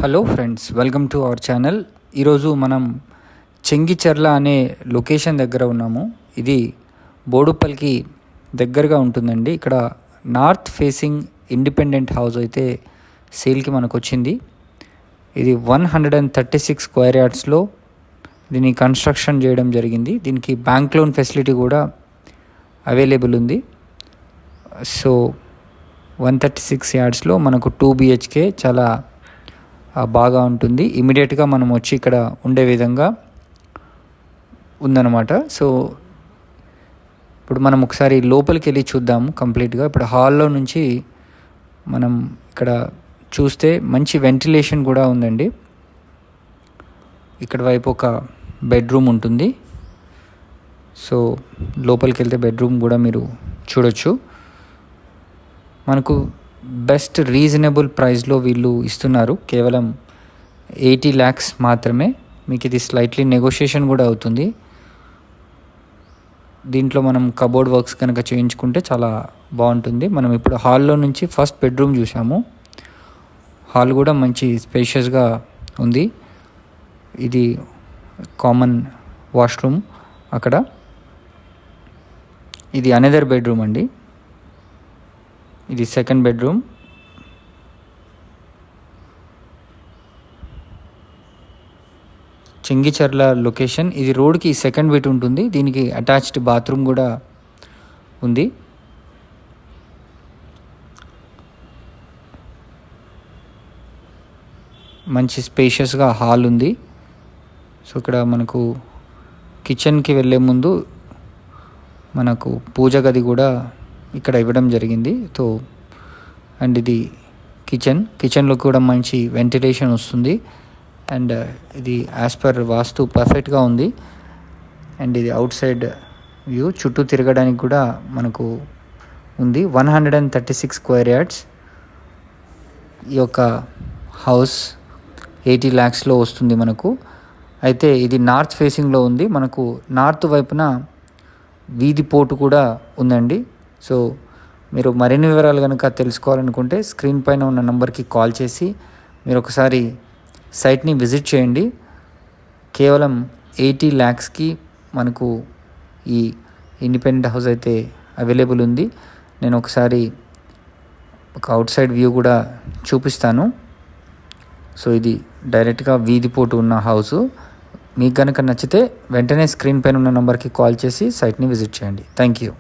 Hello friends, welcome to our channel. ఈరోజు మనం చెంగిచెర్ల అనే లొకేషన్ దగ్గర ఉన్నాము. ఇది బోడుప్పల్కి దగ్గరగా ఉంటుందండి. ఇక్కడ నార్త్ ఫేసింగ్ ఇండిపెండెంట్ హౌస్ అయితే సేల్కి మనకు వచ్చింది. ఇది 136 స్క్వేర్ యార్డ్స్లో దీన్ని కన్స్ట్రక్షన్ చేయడం జరిగింది. దీనికి బ్యాంక్ లోన్ ఫెసిలిటీ కూడా అవైలబుల్ ఉంది. సో 136 యార్డ్స్లో మనకు 2 BHK చాలా బాగా ఉంటుంది. ఇమీడియట్గా మనం వచ్చి ఇక్కడ ఉండే విధంగా ఉందన్నమాట. సో ఇప్పుడు మనం ఒకసారి లోపలికి వెళ్ళి చూద్దాము కంప్లీట్గా. ఇప్పుడు హాల్లో నుంచి మనం ఇక్కడ చూస్తే మంచి వెంటిలేషన్ కూడా ఉందండి. ఇక్కడ వైపు ఒక బెడ్రూమ్ ఉంటుంది. సో లోపలికి వెళ్తే బెడ్రూమ్ కూడా మీరు చూడొచ్చు. మనకు బెస్ట్ రీజనబుల్ ప్రైస్లో వీళ్ళు ఇస్తున్నారు. కేవలం 80 lakhs మాత్రమే. మీకు ఇది స్లైట్లీ నెగోషియేషన్ కూడా అవుతుంది. దీంట్లో మనం కబోర్డ్ వర్క్స్ కనుక చేయించుకుంటే చాలా బాగుంటుంది. మనం ఇప్పుడు హాల్లో నుంచి ఫస్ట్ బెడ్రూమ్ చూసాము. హాల్ కూడా మంచి స్పేషియస్గా ఉంది. ఇది కామన్ వాష్రూమ్. అక్కడ ఇది అనదర్ బెడ్రూమ్ అండి. ఇది సెకండ్ బెడ్రూమ్. చెంగిచెర్ల లొకేషన్. ఇది రోడ్కి సెకండ్ బిట్ ఉంటుంది. దీనికి అటాచ్డ్ బాత్రూమ్ కూడా ఉంది. మంచి స్పేషియస్గా హాల్ ఉంది. సో ఇక్కడ మనకు కిచెన్కి వెళ్ళే ముందు మనకు పూజ గది కూడా ఇక్కడ ఇవ్వడం జరిగింది. సో అండ్ ఇది కిచెన్లో కూడా మంచి వెంటిలేషన్ వస్తుంది. అండ్ ఇది యాజ్ పర్ వాస్తు పర్ఫెక్ట్గా ఉంది. అండ్ ఇది అవుట్ సైడ్ వ్యూ. చుట్టూ తిరగడానికి కూడా మనకు ఉంది. 136 స్క్వేర్ యార్డ్స్. ఈ యొక్క హౌస్ 80 lakhsలో వస్తుంది మనకు. అయితే ఇది నార్త్ ఫేసింగ్లో ఉంది. మనకు నార్త్ వైపున వీధి పోటు కూడా ఉందండి. సో మీరు మరిన్ని వివరాలు కనుక తెలుసుకోవాలనుకుంటే స్క్రీన్ పైన ఉన్న నెంబర్కి కాల్ చేసి మీరు ఒకసారి సైట్ని విజిట్ చేయండి. కేవలం 80 lakhsకి మనకు ఈ ఇండిపెండెంట్ హౌస్ అయితే అవైలబుల్ ఉంది. నేను ఒకసారి ఒక అవుట్ సైడ్ వ్యూ కూడా చూపిస్తాను. సో ఇది డైరెక్ట్గా వీధి పోటు ఉన్న హౌస్. మీకు కనుక నచ్చితే వెంటనే స్క్రీన్ పైన ఉన్న నెంబర్కి కాల్ చేసి సైట్ని విజిట్ చేయండి. Thank you.